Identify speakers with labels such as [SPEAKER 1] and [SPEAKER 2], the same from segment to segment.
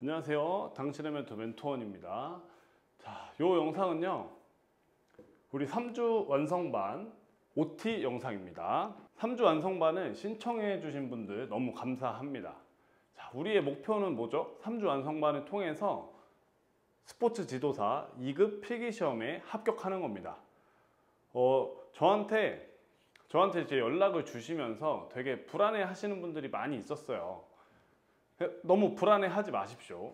[SPEAKER 1] 안녕하세요. 당신의 멘토 멘토원입니다. 자, 요 영상은요, 우리 3주 완성반 OT 영상입니다. 3주 완성반을 신청해 주신 분들 너무 감사합니다. 자, 우리의 목표는 뭐죠? 3주 완성반을 통해서 스포츠 지도사 2급 필기시험에 합격하는 겁니다. 저한테 이제 연락을 주시면서 되게 불안해 하시는 분들이 많이 있었어요. 너무 불안해하지 마십시오.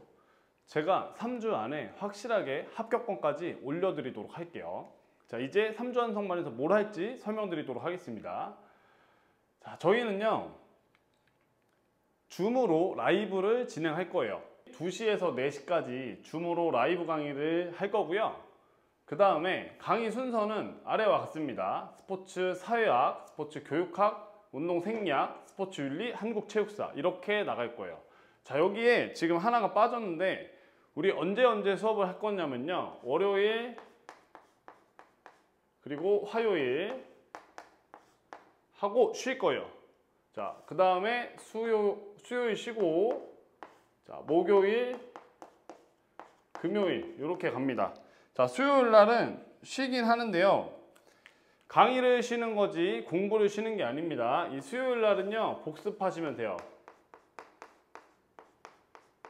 [SPEAKER 1] 제가 3주 안에 확실하게 합격권까지 올려드리도록 할게요. 자, 이제 3주 완성반에서 뭘 할지 설명드리도록 하겠습니다. 자, 저희는요, 줌으로 라이브를 진행할 거예요. 2시에서 4시까지 줌으로 라이브 강의를 할 거고요. 그 다음에 강의 순서는 아래와 같습니다. 스포츠 사회학, 스포츠 교육학, 운동 생리학, 스포츠 윤리, 한국 체육사 이렇게 나갈 거예요. 자, 여기에 지금 하나가 빠졌는데 우리 언제 수업을 할 거냐면요, 월요일 그리고 화요일 하고 쉴 거예요. 자, 그 다음에 수요일 쉬고, 자, 목요일 금요일 이렇게 갑니다. 자, 수요일 날은 쉬긴 하는데요, 강의를 쉬는 거지 공부를 쉬는 게 아닙니다. 이 수요일 날은요, 복습하시면 돼요.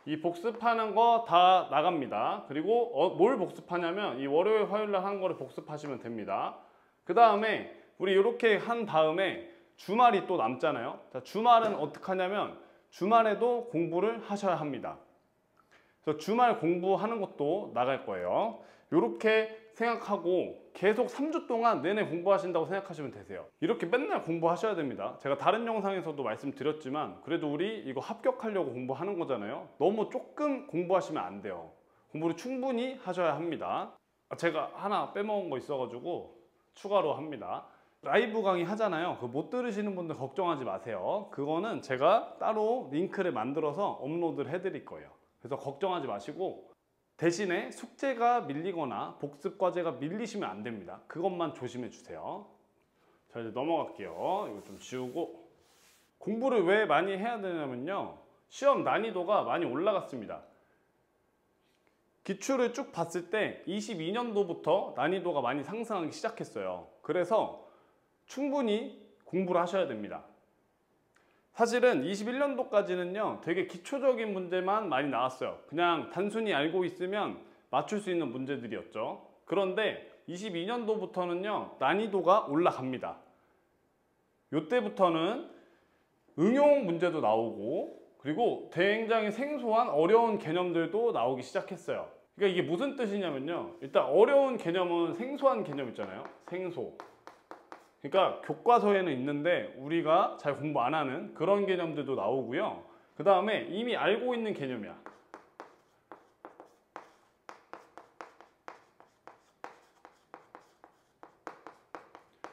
[SPEAKER 1] 이 복습하는 거 다 나갑니다. 그리고 뭘 복습하냐면 이 월요일 화요일 날 한 거를 복습하시면 됩니다. 그 다음에 우리 이렇게 한 다음에 주말이 또 남잖아요. 자, 주말은 어떻게 하냐면 주말에도 공부를 하셔야 합니다. 그래서 주말 공부하는 것도 나갈 거예요. 이렇게 생각하고 계속 3주 동안 내내 공부하신다고 생각하시면 되세요. 이렇게 맨날 공부하셔야 됩니다. 제가 다른 영상에서도 말씀드렸지만 그래도 우리 이거 합격하려고 공부하는 거잖아요. 너무 조금 공부하시면 안 돼요. 공부를 충분히 하셔야 합니다. 제가 하나 빼먹은 거 있어가지고 추가로 합니다. 라이브 강의 하잖아요. 그거 못 들으시는 분들 걱정하지 마세요. 그거는 제가 따로 링크를 만들어서 업로드를 해드릴 거예요. 그래서 걱정하지 마시고, 대신에 숙제가 밀리거나 복습 과제가 밀리시면 안 됩니다. 그것만 조심해 주세요. 자, 이제 넘어갈게요. 이거 좀 지우고. 공부를 왜 많이 해야 되냐면요, 시험 난이도가 많이 올라갔습니다. 기출을 쭉 봤을 때 22년도부터 난이도가 많이 상승하기 시작했어요. 그래서 충분히 공부를 하셔야 됩니다. 사실은 21년도까지는요, 되게 기초적인 문제만 많이 나왔어요. 그냥 단순히 알고 있으면 맞출 수 있는 문제들이었죠. 그런데 22년도부터는요, 난이도가 올라갑니다. 이때부터는 응용 문제도 나오고, 그리고 굉장히 생소한 어려운 개념들도 나오기 시작했어요. 그러니까 이게 무슨 뜻이냐면요, 일단 어려운 개념은 생소한 개념 있잖아요. 생소. 그러니까 교과서에는 있는데 우리가 잘 공부 안 하는 그런 개념들도 나오고요. 그 다음에 이미 알고 있는 개념이야.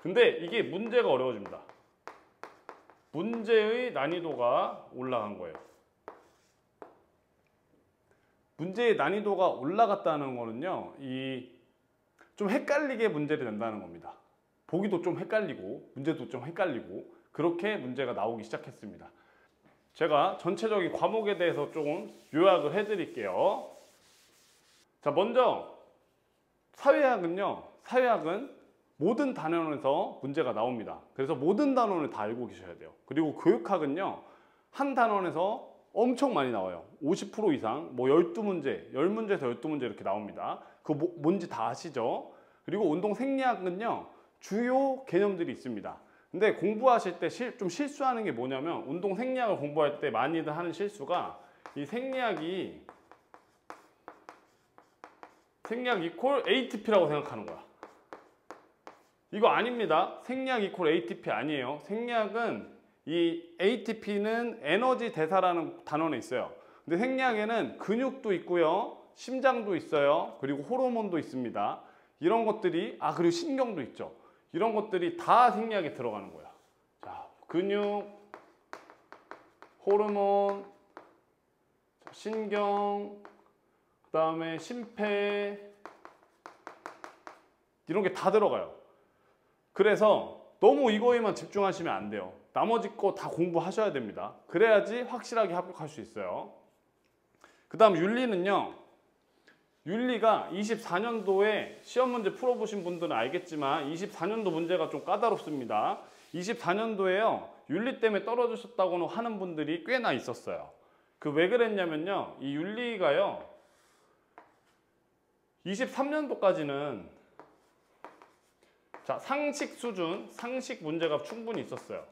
[SPEAKER 1] 근데 이게 문제가 어려워집니다. 문제의 난이도가 올라간 거예요. 문제의 난이도가 올라갔다는 거는요, 좀 헷갈리게 문제를 낸다는 겁니다. 보기도 좀 헷갈리고 문제도 좀 헷갈리고 그렇게 문제가 나오기 시작했습니다. 제가 전체적인 과목에 대해서 조금 요약을 해드릴게요. 자, 먼저 사회학은요, 사회학은 모든 단원에서 문제가 나옵니다. 그래서 모든 단원을 다 알고 계셔야 돼요. 그리고 교육학은요, 한 단원에서 엄청 많이 나와요. 50% 이상, 뭐 12문제, 10문제에서 12문제 이렇게 나옵니다. 그거 뭔지 다 아시죠? 그리고 운동 생리학은요, 주요 개념들이 있습니다. 근데 공부하실 때 좀 실수하는 게 뭐냐면, 운동 생리학을 공부할 때 많이들 하는 실수가, 이 생리학 이퀄 ATP라고 생각하는 거야. 이거 아닙니다. 생리학 이퀄 ATP 아니에요. 생리학은 이 ATP는 에너지 대사라는 단원에 있어요. 근데 생리학에는 근육도 있고요, 심장도 있어요, 그리고 호르몬도 있습니다. 이런 것들이, 그리고 신경도 있죠. 이런 것들이 다 생리학에 들어가는 거야. 자, 근육, 호르몬, 신경, 그 다음에 심폐, 이런 게 다 들어가요. 그래서 너무 이거에만 집중하시면 안 돼요. 나머지 거 다 공부하셔야 됩니다. 그래야지 확실하게 합격할 수 있어요. 그 다음 윤리는요. 윤리가 24년도에 시험 문제 풀어보신 분들은 알겠지만 24년도 문제가 좀 까다롭습니다. 24년도에요. 윤리 때문에 떨어지셨다고 하는 분들이 꽤나 있었어요. 그 왜 그랬냐면요. 이 윤리가요. 23년도까지는 자, 상식 수준, 상식 문제가 충분히 있었어요.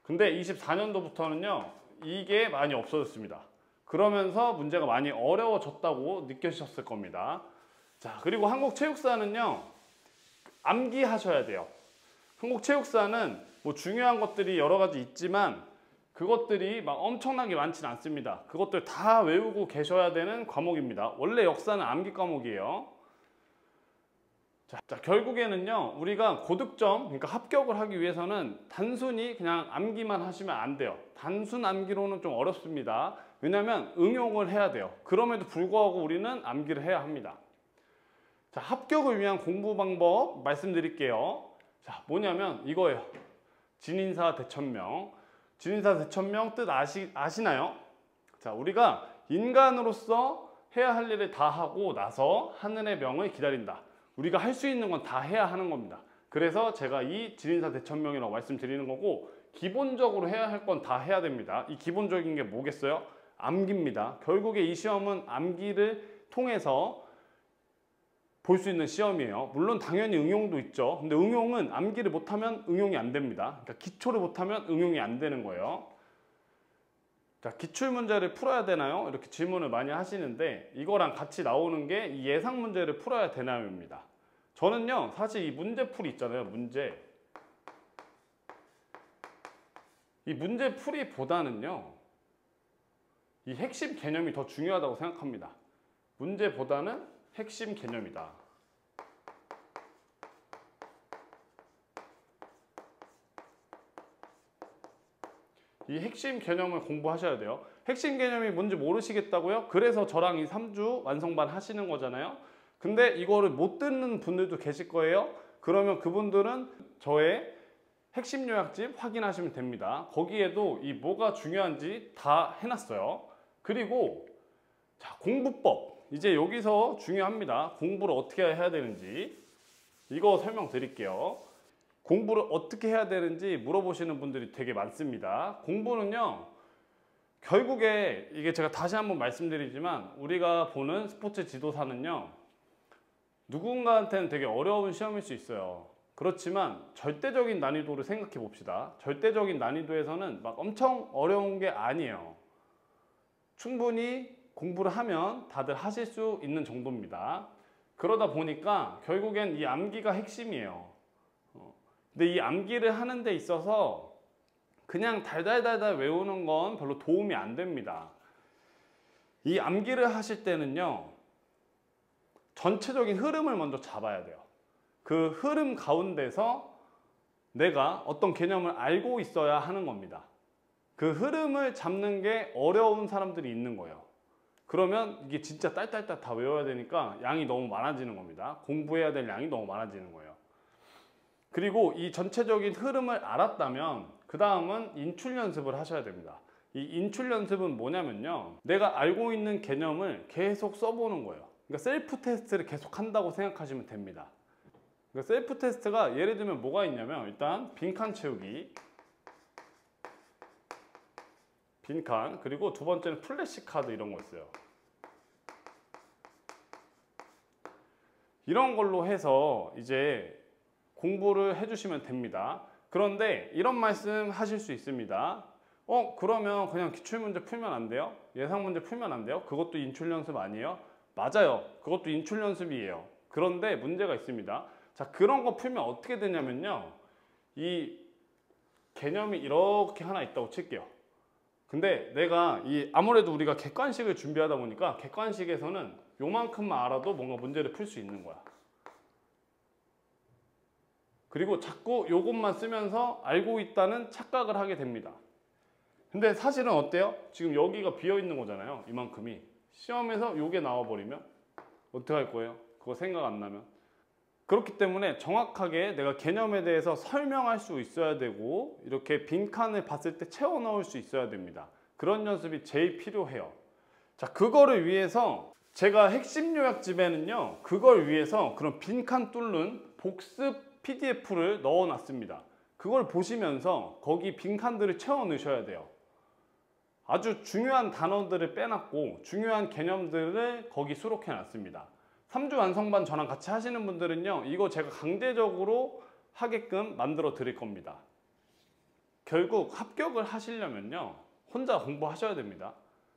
[SPEAKER 1] 근데 24년도부터는요. 이게 많이 없어졌습니다. 그러면서 문제가 많이 어려워졌다고 느끼셨을 겁니다. 자, 그리고 한국체육사는요. 암기하셔야 돼요. 한국체육사는 뭐 중요한 것들이 여러 가지 있지만 그것들이 막 엄청나게 많지는 않습니다. 그것들 다 외우고 계셔야 되는 과목입니다. 원래 역사는 암기 과목이에요. 자, 결국에는요. 우리가 고득점, 그러니까 합격을 하기 위해서는 단순히 그냥 암기만 하시면 안 돼요. 단순 암기로는 좀 어렵습니다. 왜냐하면 응용을 해야 돼요. 그럼에도 불구하고 우리는 암기를 해야 합니다. 자, 합격을 위한 공부 방법 말씀드릴게요. 자, 뭐냐면 이거예요. 진인사 대천명. 진인사 대천명 뜻 아시나요? 자, 우리가 인간으로서 해야 할 일을 다 하고 나서 하늘의 명을 기다린다. 우리가 할 수 있는 건 다 해야 하는 겁니다. 그래서 제가 이 진인사 대천명이라고 말씀드리는 거고 기본적으로 해야 할 건 다 해야 됩니다. 이 기본적인 게 뭐겠어요? 암기입니다. 결국에 이 시험은 암기를 통해서 볼 수 있는 시험이에요. 물론 당연히 응용도 있죠. 근데 응용은 암기를 못하면 응용이 안 됩니다. 그러니까 기초를 못하면 응용이 안 되는 거예요. 자, 기출문제를 풀어야 되나요? 이렇게 질문을 많이 하시는데 이거랑 같이 나오는 게 이 예상문제를 풀어야 되나요입니다. 저는요. 사실 이 문제풀이 있잖아요. 이 문제풀이보다는요. 이 핵심 개념이 더 중요하다고 생각합니다. 문제보다는 핵심 개념이다. 이 핵심 개념을 공부하셔야 돼요. 핵심 개념이 뭔지 모르시겠다고요? 그래서 저랑 이 3주 완성반 하시는 거잖아요. 근데 이거를 못 듣는 분들도 계실 거예요. 그러면 그분들은 저의 핵심 요약집 확인하시면 됩니다. 거기에도 이 뭐가 중요한지 다 해놨어요. 그리고 자, 공부법. 이제 여기서 중요합니다. 공부를 어떻게 해야 되는지 이거 설명드릴게요. 공부를 어떻게 해야 되는지 물어보시는 분들이 되게 많습니다. 공부는요. 결국에 이게 제가 다시 한번 말씀드리지만 우리가 보는 스포츠 지도사는요. 누군가한테는 되게 어려운 시험일 수 있어요. 그렇지만 절대적인 난이도를 생각해 봅시다. 절대적인 난이도에서는 막 엄청 어려운 게 아니에요. 충분히 공부를 하면 다들 하실 수 있는 정도입니다. 그러다 보니까 결국엔 이 암기가 핵심이에요. 근데 이 암기를 하는 데 있어서 그냥 달달달달 외우는 건 별로 도움이 안 됩니다. 이 암기를 하실 때는요. 전체적인 흐름을 먼저 잡아야 돼요. 그 흐름 가운데서 내가 어떤 개념을 알고 있어야 하는 겁니다. 그 흐름을 잡는 게 어려운 사람들이 있는 거예요. 그러면 이게 진짜 딸딸딸 다 외워야 되니까 양이 너무 많아지는 겁니다. 공부해야 될 양이 너무 많아지는 거예요. 그리고 이 전체적인 흐름을 알았다면 그 다음은 인출 연습을 하셔야 됩니다. 이 인출 연습은 뭐냐면요. 내가 알고 있는 개념을 계속 써보는 거예요. 그러니까 셀프 테스트를 계속 한다고 생각하시면 됩니다. 그러니까 셀프 테스트가 예를 들면 뭐가 있냐면 일단 빈칸 채우기, 빈칸, 그리고 두 번째는 플래시 카드 이런 거 있어요. 이런 걸로 해서 이제 공부를 해주시면 됩니다. 그런데 이런 말씀 하실 수 있습니다. 그러면 그냥 기출문제 풀면 안 돼요? 예상문제 풀면 안 돼요? 그것도 인출 연습 아니에요? 맞아요. 그것도 인출 연습이에요. 그런데 문제가 있습니다. 자, 그런 거 풀면 어떻게 되냐면요. 이 개념이 이렇게 하나 있다고 칠게요. 근데 내가 아무래도 우리가 객관식을 준비하다 보니까 객관식에서는 요만큼만 알아도 뭔가 문제를 풀 수 있는 거야. 그리고 자꾸 요것만 쓰면서 알고 있다는 착각을 하게 됩니다. 근데 사실은 어때요? 지금 여기가 비어 있는 거잖아요. 이만큼이. 시험에서 요게 나와버리면 어떻게 할 거예요? 그거 생각 안 나면. 그렇기 때문에 정확하게 내가 개념에 대해서 설명할 수 있어야 되고 이렇게 빈칸을 봤을 때 채워 넣을 수 있어야 됩니다. 그런 연습이 제일 필요해요. 자, 그거를 위해서 제가 핵심 요약집에는요, 그걸 위해서 그런 빈칸 뚫는 복습 PDF를 넣어놨습니다. 그걸 보시면서 거기 빈칸들을 채워 넣으셔야 돼요. 아주 중요한 단어들을 빼놨고 중요한 개념들을 거기 수록해 놨습니다. 3주 완성반 저랑 같이 하시는 분들은요, 이거 제가 강제적으로 하게끔 만들어 드릴 겁니다. 결국 합격을 하시려면요, 혼자 공부하셔야 됩니다.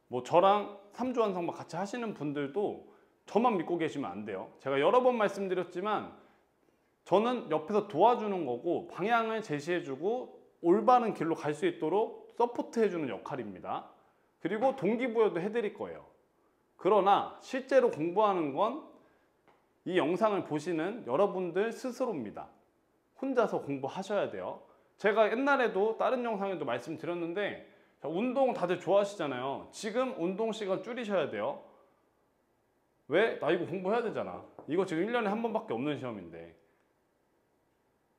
[SPEAKER 1] 뭐 저랑 3주 완성반 같이 하시는 분들도 저만 믿고 계시면 안 돼요. 제가 여러 번 말씀드렸지만 저는 옆에서 도와주는 거고 방향을 제시해주고 올바른 길로 갈 수 있도록 서포트해주는 역할입니다. 그리고 동기부여도 해드릴 거예요. 그러나 실제로 공부하는 건 이 영상을 보시는 여러분들 스스로입니다. 혼자서 공부하셔야 돼요. 제가 옛날에도 다른 영상에도 말씀드렸는데, 운동 다들 좋아하시잖아요. 지금 운동 시간 줄이셔야 돼요. 왜? 나 이거 공부해야 되잖아. 이거 지금 1년에 한 번밖에 없는 시험인데.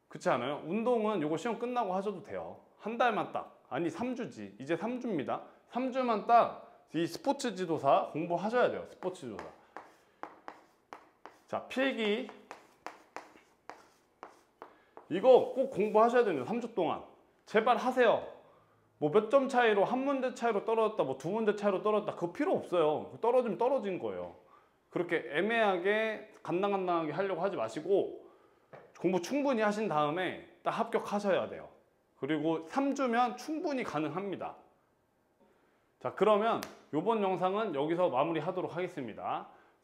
[SPEAKER 1] 그렇지 않아요? 운동은 이거 시험 끝나고 하셔도 돼요. 한 달만 딱. 아니 3주지. 이제 3주입니다. 3주만 딱 이 스포츠 지도사 공부하셔야 돼요. 스포츠 지도사. 자, 필기. 이거 꼭 공부하셔야 됩니다. 3주 동안. 제발 하세요. 뭐 몇 점 차이로, 한 문제 차이로 떨어졌다, 뭐 두 문제 차이로 떨어졌다, 그거 필요 없어요. 떨어지면 떨어진 거예요. 그렇게 애매하게 간당간당하게 하려고 하지 마시고 공부 충분히 하신 다음에 딱 합격하셔야 돼요. 그리고 3주면 충분히 가능합니다. 자, 그러면 이번 영상은 여기서 마무리하도록 하겠습니다.